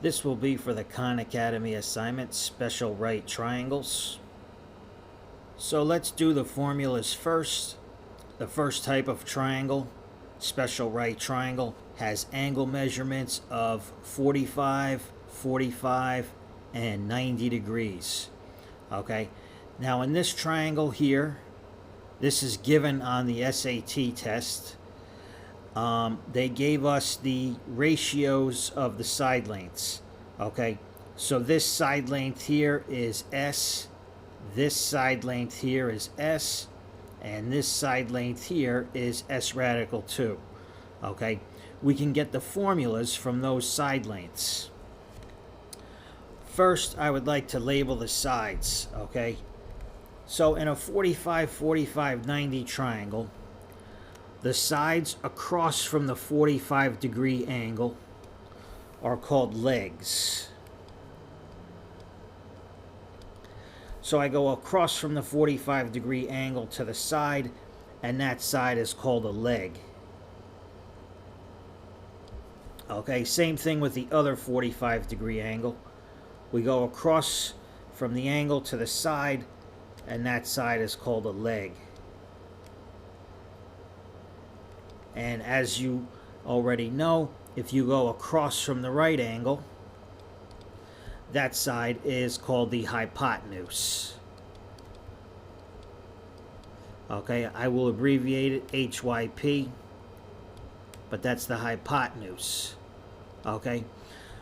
This will be for the Khan Academy assignment, special right triangles. So let's do the formulas first. The first type of triangle, special right triangle, has angle measurements of 45, 45, and 90 degrees. Okay, now in this triangle here, this is given on the SAT test. They gave us the ratios of the side lengths. Okay, so this side length here is S, this side length here is S, and this side length here is S radical 2. Okay, we can get the formulas from those side lengths. First, I would like to label the sides. Okay, so in a 45, 45, 90 triangle, the sides across from the 45-degree angle are called legs. So I go across from the 45-degree angle to the side, and that side is called a leg. Okay, same thing with the other 45-degree angle. We go across from the angle to the side, and that side is called a leg. And as you already know, if you go across from the right angle, that side is called the hypotenuse. Okay, I will abbreviate it HYP, but that's the hypotenuse. Okay,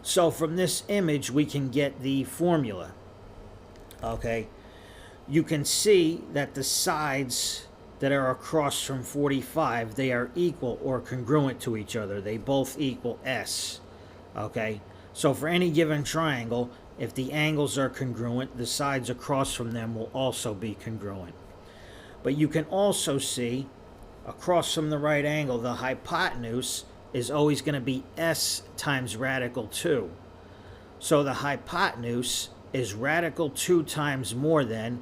so from this image we can get the formula. Okay, you can see that the sides that are across from 45, they are equal or congruent to each other. They both equal S. Okay, so for any given triangle, if the angles are congruent, the sides across from them will also be congruent. But you can also see across from the right angle, the hypotenuse is always going to be S times radical 2. So the hypotenuse is radical 2 times more than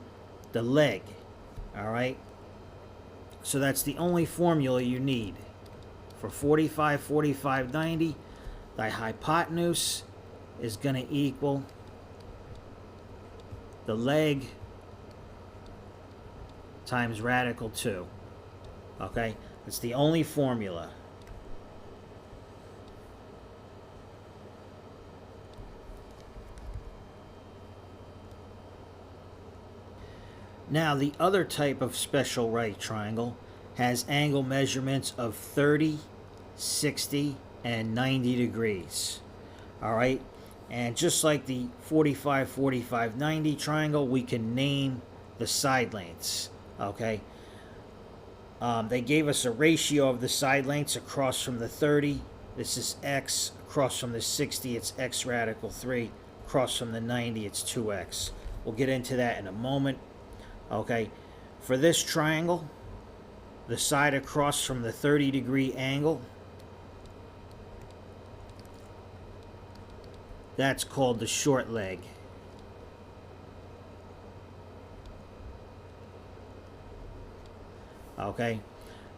the leg. All right, so that's the only formula you need. For 45, 45, 90, the hypotenuse is going to equal the leg times radical 2. Okay, it's the only formula. Now, the other type of special right triangle has angle measurements of 30, 60, and 90 degrees. All right, and just like the 45, 45, 90 triangle, we can name the side lengths. Okay, they gave us a ratio of the side lengths across from the 30. This is X. Across from the 60, it's X radical 3. Across from the 90, it's 2X. We'll get into that in a moment. Okay, for this triangle, the side across from the 30-degree angle, that's called the short leg. Okay,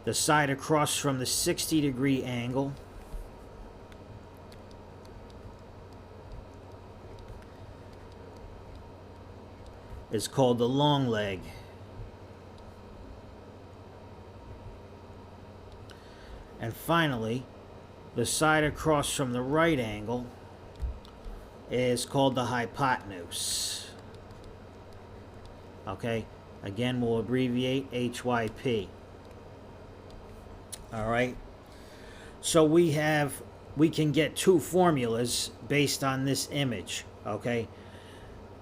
the side across from the 60-degree angle is called the long leg. And finally, the side across from the right angle is called the hypotenuse. Okay, again, we'll abbreviate HYP. All right, so we can get two formulas based on this image. Okay,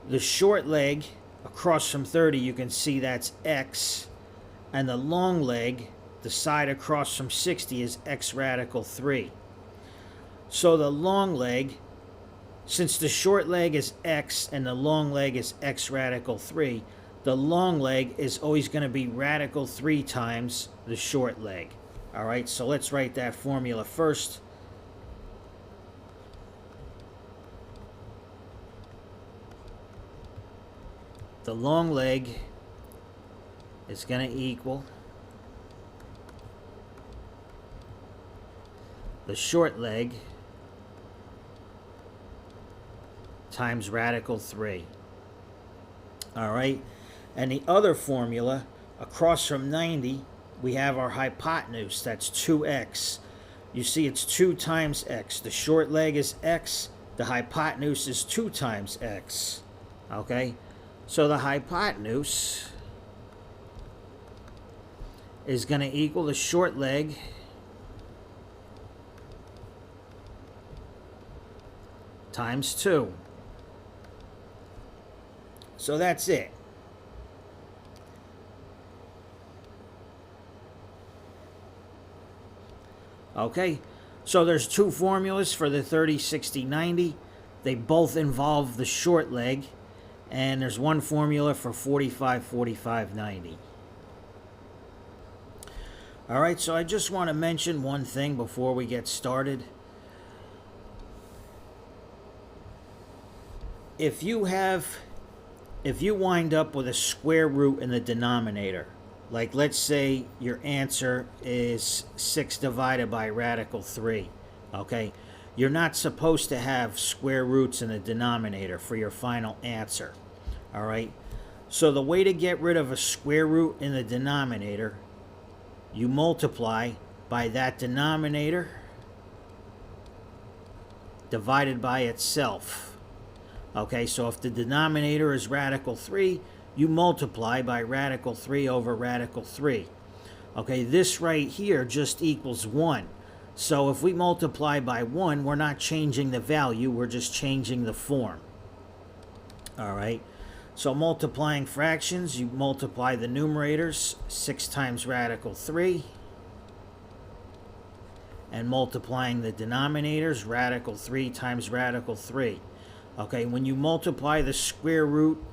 the short leg across from 30, you can see that's X, and the long leg, the side across from 60, is X radical 3. So the long leg, since the short leg is X and the long leg is X radical 3, the long leg is always going to be radical 3 times the short leg. All right, so let's write that formula first. The long leg is going to equal the short leg times radical 3. All right? And the other formula, across from 90, we have our hypotenuse. That's 2x. You see it's 2 times x. The short leg is x. The hypotenuse is 2 times x. Okay? So the hypotenuse is going to equal the short leg times 2. So that's it. Okay, so there's two formulas for the 30, 60, 90. They both involve the short leg, and there's one formula for 45, 45, 90. All right, so I just want to mention one thing before we get started. If you wind up with a square root in the denominator, like let's say your answer is 6 divided by radical 3, okay? You're not supposed to have square roots in the denominator for your final answer, all right? So the way to get rid of a square root in the denominator, you multiply by that denominator divided by itself. Okay, so if the denominator is radical 3, you multiply by radical 3 over radical 3. Okay, this right here just equals 1. So if we multiply by 1, we're not changing the value, we're just changing the form. All right, so multiplying fractions, you multiply the numerators, 6 times radical 3. And multiplying the denominators, radical 3 times radical 3. Okay, when you multiply the square root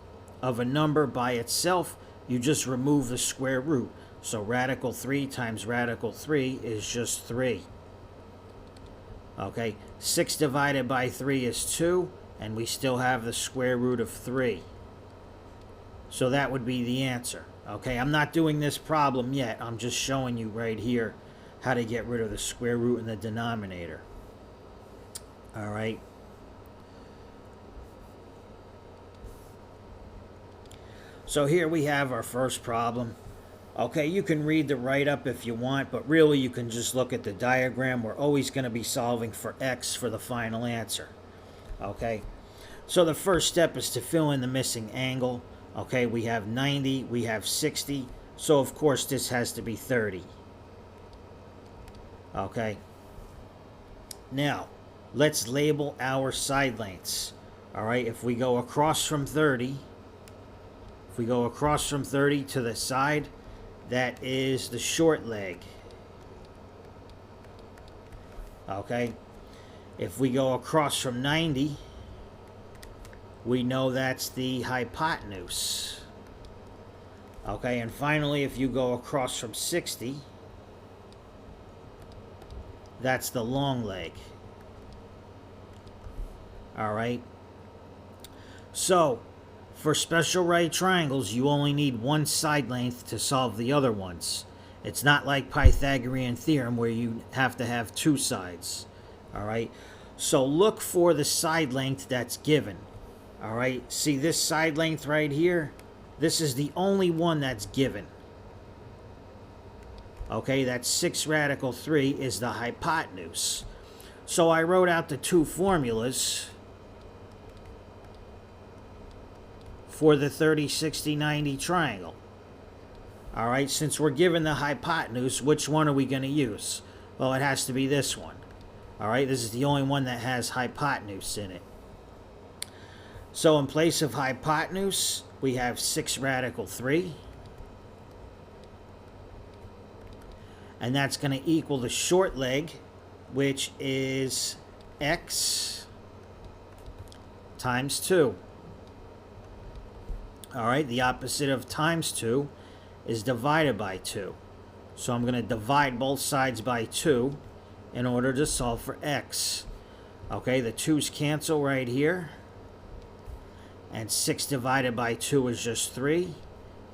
of a number by itself, you just remove the square root. So radical 3 times radical 3 is just 3. Okay, 6 divided by 3 is 2, and we still have the square root of 3. So that would be the answer. Okay, I'm not doing this problem yet. I'm just showing you right here how to get rid of the square root in the denominator. All right. So here we have our first problem. Okay, you can read the write-up if you want, but really you can just look at the diagram. We're always going to be solving for x for the final answer. Okay, so the first step is to fill in the missing angle. Okay, we have 90, we have 60, so of course this has to be 30. Okay, now let's label our side lengths. All right, if we go across from 30, we go across from 30 to the side, that is the short leg. Okay, if we go across from 90, we know that's the hypotenuse. Okay, and finally, if you go across from 60, that's the long leg. All right, so for special right triangles, you only need one side length to solve the other ones. It's not like Pythagorean theorem where you have to have two sides. All right, so look for the side length that's given. All right, see this side length right here? This is the only one that's given. Okay, that's 6 radical 3 is the hypotenuse. So I wrote out the two formulas for the 30, 60, 90 triangle. All right, since we're given the hypotenuse, which one are we going to use? Well, it has to be this one. All right, this is the only one that has hypotenuse in it. So in place of hypotenuse, we have 6 radical 3. And that's going to equal the short leg, which is x times 2. All right, the opposite of times 2 is divided by 2. So I'm going to divide both sides by 2 in order to solve for x. Okay, the 2's cancel right here. And 6 divided by 2 is just 3.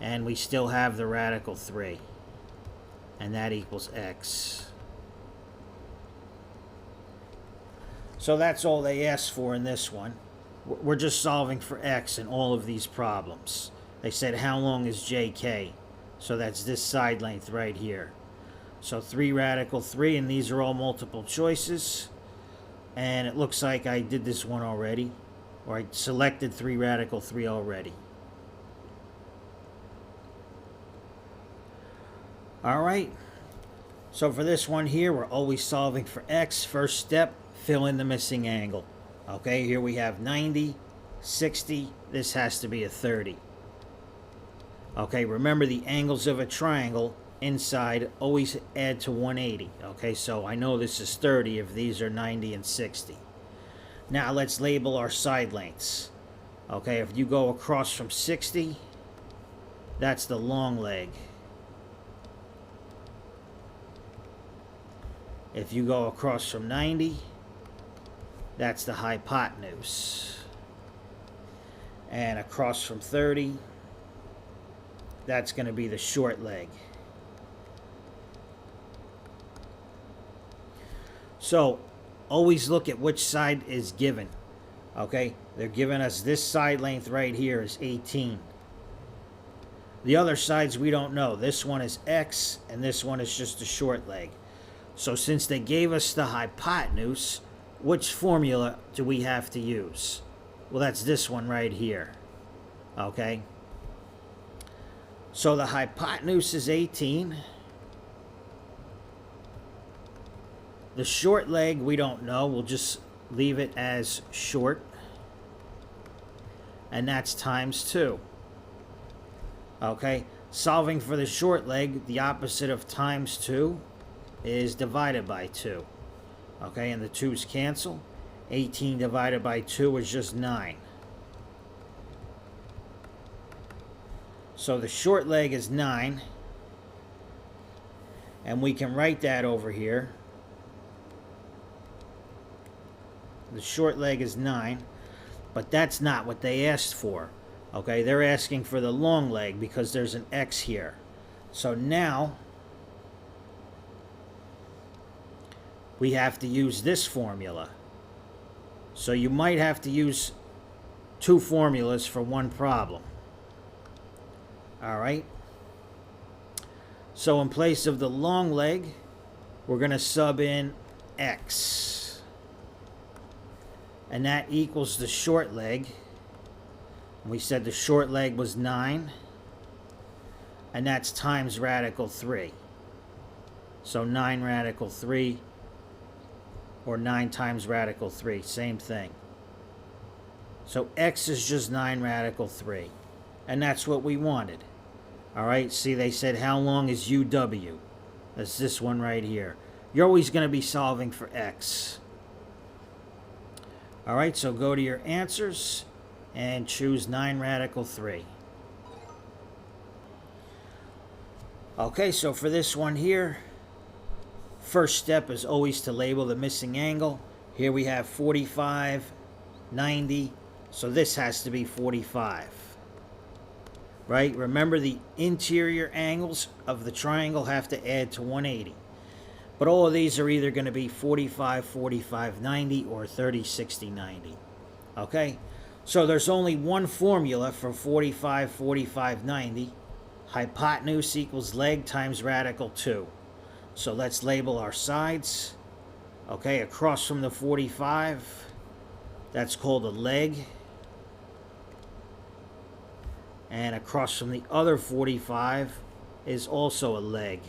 And we still have the radical 3. And that equals x. So that's all they asked for in this one. We're just solving for x in all of these problems. They said how long is JK? So that's this side length right here. So 3 radical 3, and these are all multiple choices. And it looks like I did this one already, or I selected 3 radical 3 already. All right. So for this one here, we're always solving for x. First step, fill in the missing angle. Okay, here we have 90, 60. This has to be a 30. Okay, remember the angles of a triangle inside always add to 180. Okay, so I know this is 30 if these are 90 and 60. Now let's label our side lengths. Okay, if you go across from 60, that's the long leg. If you go across from 90, that's the hypotenuse. And across from 30, that's going to be the short leg. So always look at which side is given. Okay, they're giving us this side length right here is 18. The other sides we don't know. This one is x and this one is just a short leg. So since they gave us the hypotenuse, which formula do we have to use? Well, that's this one right here. Okay? So the hypotenuse is 18. The short leg, we don't know. We'll just leave it as short. And that's times 2. Okay? Solving for the short leg, the opposite of times 2 is divided by 2. Okay, and the 2's cancel. 18 divided by 2 is just 9. So the short leg is 9. And we can write that over here. The short leg is 9. But that's not what they asked for. Okay, they're asking for the long leg because there's an x here. So now we have to use this formula. So you might have to use 2 formulas for one problem. All right. So in place of the long leg, we're going to sub in x. And that equals the short leg. We said the short leg was 9. And that's times radical 3. So 9 radical 3. Or 9 times radical 3. Same thing. So x is just 9 radical 3. And that's what we wanted. Alright, see they said how long is UW? That's this one right here. You're always going to be solving for x. Alright, so go to your answers and choose 9 radical 3. Okay, so for this one here, first step is always to label the missing angle. Here we have 45, 90, so this has to be 45. Right? Remember the interior angles of the triangle have to add to 180. But all of these are either going to be 45, 45, 90 or 30, 60, 90. Okay? So there's only one formula for 45, 45, 90. Hypotenuse equals leg times radical 2. So let's label our sides. Okay, across from the 45, that's called a leg. And across from the other 45 is also a leg.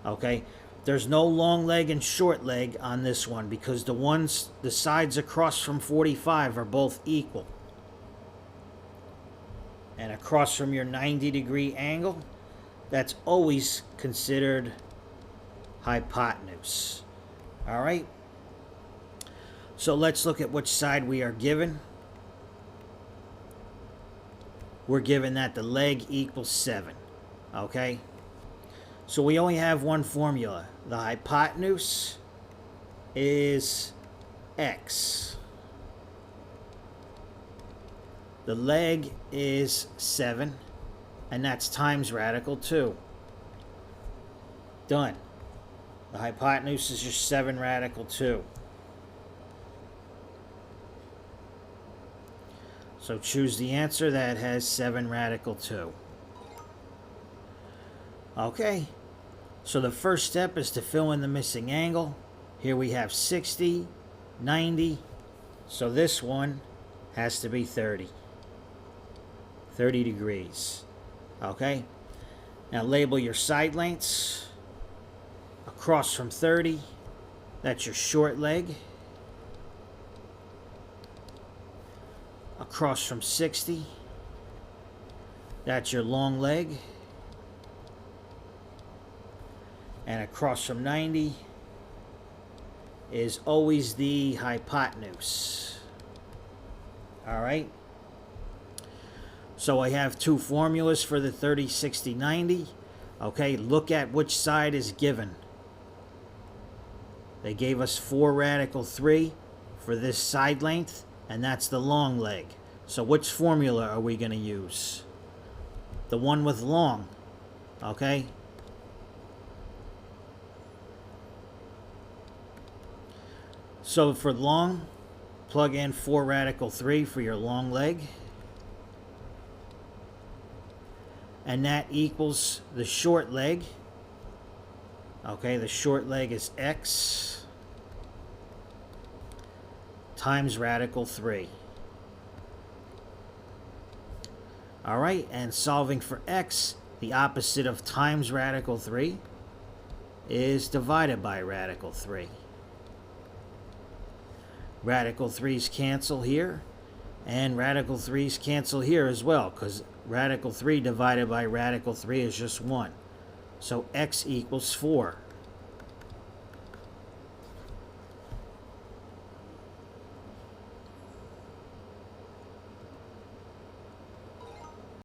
Okay, there's no long leg and short leg on this one because the sides across from 45 are both equal. And across from your 90-degree angle, that's always considered hypotenuse. All right. So let's look at which side we are given. We're given that the leg equals 7. Okay. So we only have one formula. The hypotenuse is x. The leg is 7. And that's times radical 2. Done. The hypotenuse is just 7 radical 2. So choose the answer that has 7 radical 2. Okay, so the first step is to fill in the missing angle. Here we have 60, 90, so this one has to be 30. 30 degrees. Okay, now label your side lengths. Across from 30, that's your short leg. Across from 60, that's your long leg. And across from 90 is always the hypotenuse. All right. So I have 2 formulas for the 30, 60, 90. Okay, look at which side is given. They gave us 4 radical 3 for this side length, and that's the long leg. So which formula are we going to use? The one with long. Okay. So for long, plug in 4 radical 3 for your long leg. And that equals the short leg. Okay, the short leg is x times radical 3. All right, and solving for x, the opposite of times radical 3 is divided by radical 3. Radical 3's cancel here, and radical 3's cancel here as well, because radical 3 divided by radical 3 is just 1. So x equals 4.